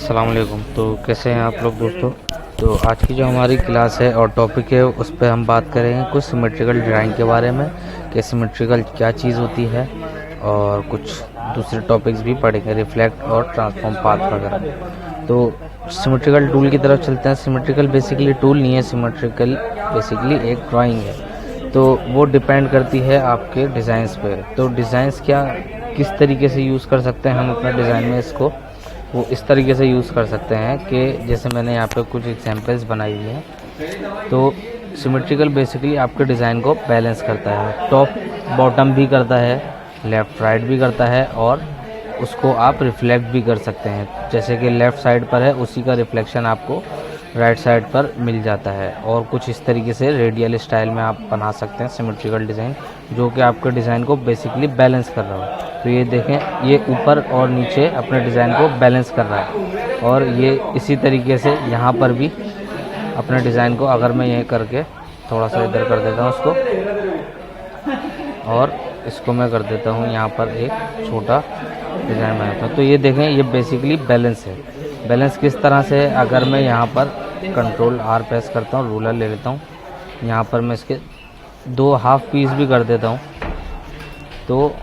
अस्सलाम वालेकुम। तो कैसे हैं आप लोग दोस्तों। तो आज की जो हमारी क्लास है और टॉपिक है उस पर हम बात करेंगे कुछ सिमेट्रिकल ड्राइंग के बारे में कि सिमेट्रिकल क्या चीज़ होती है, और कुछ दूसरे टॉपिक्स भी पढ़ेंगे, रिफ्लेक्ट और ट्रांसफॉर्म पाथ वगैरह। तो सिमेट्रिकल टूल की तरफ चलते हैं। सिमेट्रिकल बेसिकली टूल नहीं है, सिमेट्रिकल बेसिकली एक ड्राइंग है। तो वो डिपेंड करती है आपके डिज़ाइंस पे। तो डिज़ाइंस क्या किस तरीके से यूज़ कर सकते हैं हम अपने डिज़ाइन में, इसको वो इस तरीके से यूज़ कर सकते हैं कि जैसे मैंने यहाँ पे कुछ एग्जांपल्स बनाई हुई हैं। तो सिमेट्रिकल बेसिकली आपके डिज़ाइन को बैलेंस करता है, टॉप बॉटम भी करता है, लेफ़्ट राइट भी करता है, और उसको आप रिफ्लेक्ट भी कर सकते हैं। जैसे कि लेफ़्ट साइड पर है उसी का रिफ्लेक्शन आपको राइट साइड पर मिल जाता है। और कुछ इस तरीके से रेडियल स्टाइल में आप बना सकते हैं सिमेट्रिकल डिज़ाइन, जो कि आपके डिज़ाइन को बेसिकली बैलेंस कर रहा हो। तो ये देखें, ये ऊपर और नीचे अपने डिज़ाइन को बैलेंस कर रहा है। और ये इसी तरीके से यहाँ पर भी अपने डिज़ाइन को, अगर मैं ये करके थोड़ा सा इधर कर देता हूँ उसको, और इसको मैं कर देता हूँ यहाँ पर एक छोटा डिज़ाइन बनाता हूँ, तो ये देखें ये बेसिकली बैलेंस है। बैलेंस किस तरह से है, अगर मैं यहाँ पर कंट्रोल R प्रेस करता हूँ, रूलर ले लेता हूँ, यहाँ पर मैं इसके 2 हाफ पीस भी कर देता हूँ, तो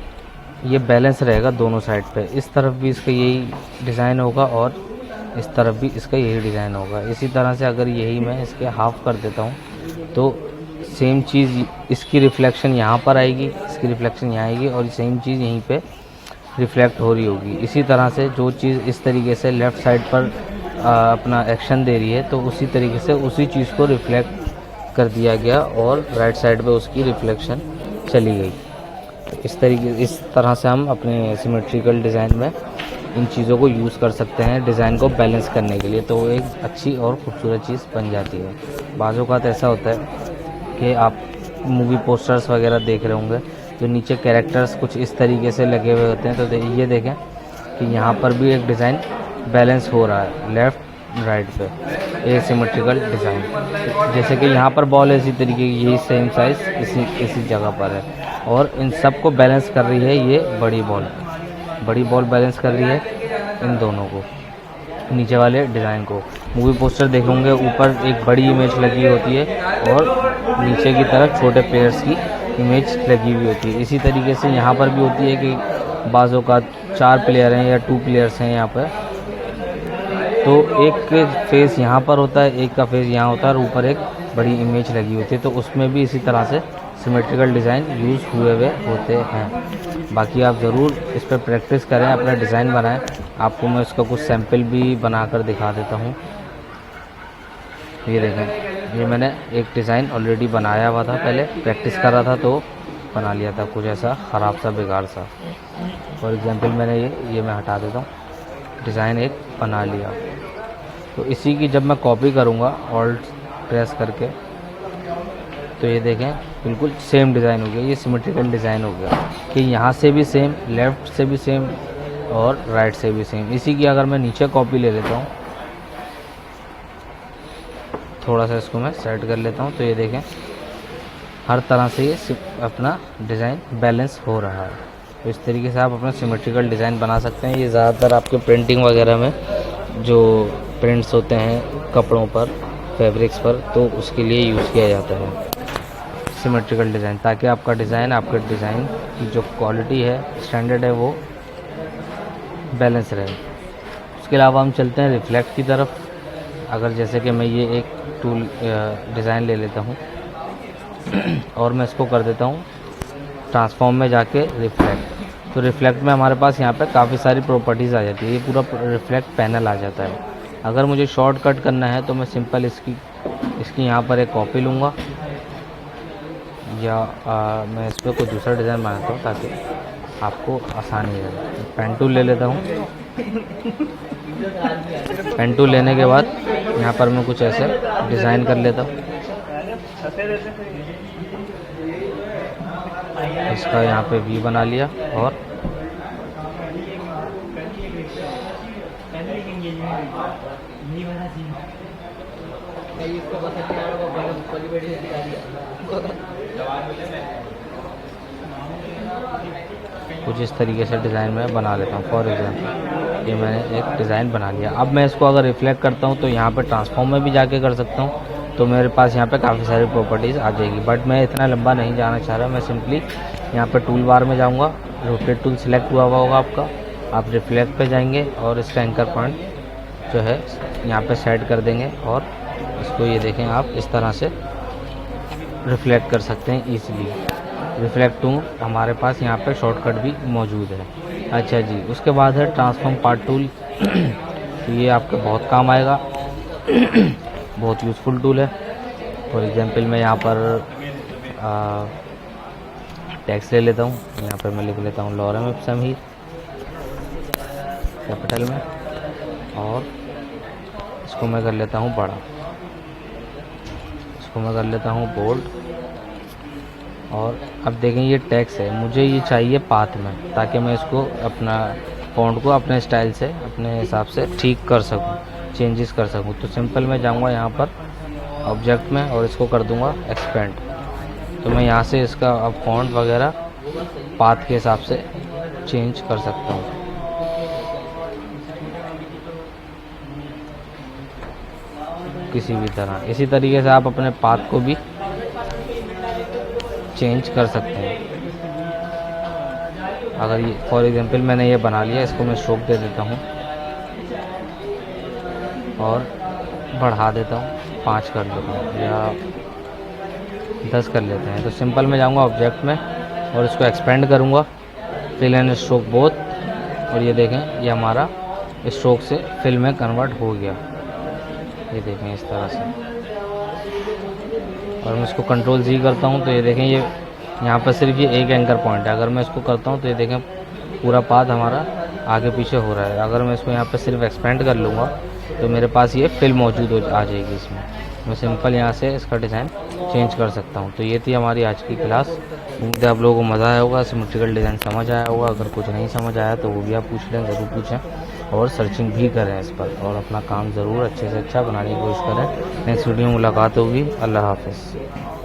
ये बैलेंस रहेगा दोनों साइड पे। इस तरफ भी इसका यही डिज़ाइन होगा और इस तरफ भी इसका यही डिज़ाइन होगा। इसी तरह से अगर यही मैं इसके हाफ कर देता हूँ तो सेम चीज़ इसकी रिफ्लेक्शन यहाँ पर आएगी, इसकी रिफ्लेक्शन यहाँ आएगी, और सेम चीज़ यहीं पे रिफ्लेक्ट हो रही होगी। इसी तरह से जो चीज़ इस तरीके से लेफ़्ट साइड पर अपना एक्शन दे रही है, तो उसी तरीके से उसी चीज़ को रिफ्लेक्ट कर दिया गया और राइट साइड पे उसकी रिफ्लेक्शन चली गई। इस तरह से हम अपने सिमेट्रिकल डिज़ाइन में इन चीज़ों को यूज़ कर सकते हैं डिज़ाइन को बैलेंस करने के लिए, तो वो एक अच्छी और खूबसूरत चीज़ बन जाती है। बाज़ औक़ात ऐसा होता है कि आप मूवी पोस्टर्स वगैरह देख रहे होंगे तो नीचे कैरेक्टर्स कुछ इस तरीके से लगे हुए होते हैं, तो ये देखें कि यहाँ पर भी एक डिज़ाइन बैलेंस हो रहा है लेफ़्ट राइट पे, ये सिमेट्रिकल डिज़ाइन। जैसे कि यहाँ पर बॉल इसी तरीके की, यही सेम साइज़ इसी जगह पर है, और इन सब को बैलेंस कर रही है ये बड़ी बॉल बैलेंस कर रही है इन दोनों को, नीचे वाले डिज़ाइन को। मूवी पोस्टर देखोगे ऊपर एक बड़ी इमेज लगी होती है और नीचे की तरफ छोटे प्लेयर्स की इमेज लगी हुई होती है। इसी तरीके से यहाँ पर भी होती है कि बाज़ों का 4 प्लेयर हैं या 2 प्लेयर्स हैं यहाँ पर, तो एक फेस यहाँ पर होता है, एक का फेस यहाँ होता है, और ऊपर एक बड़ी इमेज लगी होती है। तो उसमें भी इसी तरह से सिमेट्रिकल डिज़ाइन यूज़ हुए होते हैं। बाकी आप ज़रूर इस पर प्रैक्टिस करें, अपना डिज़ाइन बनाएं। आपको मैं इसका कुछ सैंपल भी बनाकर दिखा देता हूँ। ये देखें, ये मैंने एक डिज़ाइन ऑलरेडी बनाया हुआ था, पहले प्रैक्टिस कर रहा था तो बना लिया था, कुछ ऐसा ख़राब सा बेकार सा। फॉर एग्ज़ाम्पल मैंने ये मैं हटा देता हूँ, डिज़ाइन एक बना लिया। तो इसी की जब मैं कॉपी करूँगा ऑल्ट प्रेस करके, तो ये देखें बिल्कुल सेम डिज़ाइन हो गया। ये सिमेट्रिकल डिज़ाइन हो गया कि यहाँ से भी सेम, लेफ़्ट से भी सेम और राइट से भी सेम। इसी की अगर मैं नीचे कॉपी ले लेता हूँ, थोड़ा सा इसको मैं सेट कर लेता हूँ, तो ये देखें हर तरह से ये अपना डिज़ाइन बैलेंस हो रहा है। तो इस तरीके से आप अपना सिमेट्रिकल डिज़ाइन बना सकते हैं। ये ज़्यादातर आपके प्रिंटिंग वगैरह में जो प्रिंट्स होते हैं कपड़ों पर, फैब्रिक्स पर, तो उसके लिए यूज़ किया जाता है सिमेट्रिकल डिज़ाइन, ताकि आपका डिज़ाइन, आपके डिज़ाइन की जो क्वालिटी है, स्टैंडर्ड है, वो बैलेंस रहे। उसके अलावा हम चलते हैं रिफ्लेक्ट की तरफ। अगर जैसे कि मैं ये एक टूल डिज़ाइन ले लेता हूँ और मैं इसको कर देता हूँ ट्रांसफॉर्म में जाके रिफ्लेक्ट, तो रिफ्लेक्ट में हमारे पास यहाँ पे काफ़ी सारी प्रॉपर्टीज़ आ जाती है। ये पूरा रिफ्लेक्ट पैनल आ जाता है। अगर मुझे शॉर्टकट करना है तो मैं सिंपल इसकी यहाँ पर एक कॉपी लूँगा, या मैं इस पर कोई दूसरा डिज़ाइन बनाता हूँ ताकि आपको आसानी रहे। पेन टूल ले लेता हूँ। पेन टूल लेने के बाद यहाँ पर मैं कुछ ऐसे डिज़ाइन कर लेता हूँ। इसका यहाँ पे वी बना लिया, और कुछ इस तरीके से डिज़ाइन में बना लेता हूँ। फॉर एग्जाम्पल ये मैंने एक डिज़ाइन बना लिया। अब मैं इसको अगर रिफ्लेक्ट करता हूँ तो यहाँ पे ट्रांसफॉर्म में भी जाके कर सकता हूँ, तो मेरे पास यहाँ पे काफ़ी सारी प्रॉपर्टीज़ आ जाएगी। बट मैं इतना लंबा नहीं जाना चाह रहा, मैं सिंपली यहाँ पे टूल बार में जाऊँगा, रोटेट टूल सिलेक्ट हुआ होगा आपका, आप रिफ्लेक्ट पे जाएंगे और इसका एंकर पॉइंट जो है यहाँ पे सेट कर देंगे और इसको ये देखें आप इस तरह से रिफ्लेक्ट कर सकते हैं ईजिली। रिफ्लेक्ट टू हमारे पास यहाँ पे शॉर्टकट भी मौजूद है। अच्छा जी, उसके बाद है ट्रांसफॉर्म पार्ट टूल। तो ये आपके बहुत काम आएगा, बहुत यूज़फुल टूल है। फॉर एग्जांपल मैं यहाँ पर टेक्स्ट ले लेता हूँ, यहाँ पर मैं लिख लेता हूँ लॉरेम इप्सम हीर कैपिटल में, और इसको मैं कर लेता हूँ बड़ा, इसको मैं कर लेता हूँ बोल्ड। और अब देखें ये टेक्स्ट है, मुझे ये चाहिए पाथ में, ताकि मैं इसको अपना फ़ॉन्ट को अपने स्टाइल से अपने हिसाब से ठीक कर सकूं, चेंजेस कर सकूं। तो सिंपल मैं जाऊंगा यहाँ पर ऑब्जेक्ट में और इसको कर दूंगा एक्सपेंड। तो मैं यहाँ से इसका अब फ़ॉन्ट वगैरह पाथ के हिसाब से चेंज कर सकता हूँ। किसी भी तरह इसी तरीके से आप अपने पाथ को भी चेंज कर सकते हैं। अगर ये फॉर एग्जांपल मैंने ये बना लिया, इसको मैं स्ट्रोक दे देता हूँ और बढ़ा देता हूँ, 5 कर लेता हूँ या 10 कर लेते हैं। तो सिंपल में जाऊँगा ऑब्जेक्ट में और इसको एक्सपेंड करूँगा, फिल एंड स्ट्रोक बोथ, और ये देखें ये हमारा स्ट्रोक से फिल में कन्वर्ट हो गया। ये देखें इस तरह से। और मैं इसको कंट्रोल जी करता हूँ तो ये देखें ये यहाँ पर सिर्फ ये एक एंकर पॉइंट है। अगर मैं इसको करता हूँ तो ये देखें पूरा पाथ हमारा आगे पीछे हो रहा है। अगर मैं इसको यहाँ पर सिर्फ एक्सपेंड कर लूँगा तो मेरे पास ये फिल मौजूद आ जाएगी इसमें। मैं सिंपल यहाँ से इसका डिज़ाइन चेंज कर सकता हूँ। तो ये थी हमारी आज की क्लास। उम्मीद है आप लोगों को मज़ा आया होगा, सिमेट्रिकल डिज़ाइन समझ आया होगा। अगर कुछ नहीं समझ आया तो वो भी आप पूछ लें, ज़रूर पूछें और सर्चिंग भी करें इस पर, और अपना काम ज़रूर अच्छे से अच्छा बनाने की कोशिश करें। नेक्स्ट वीडियो में मुलाकात होगी। अल्लाह हाफ़िज़।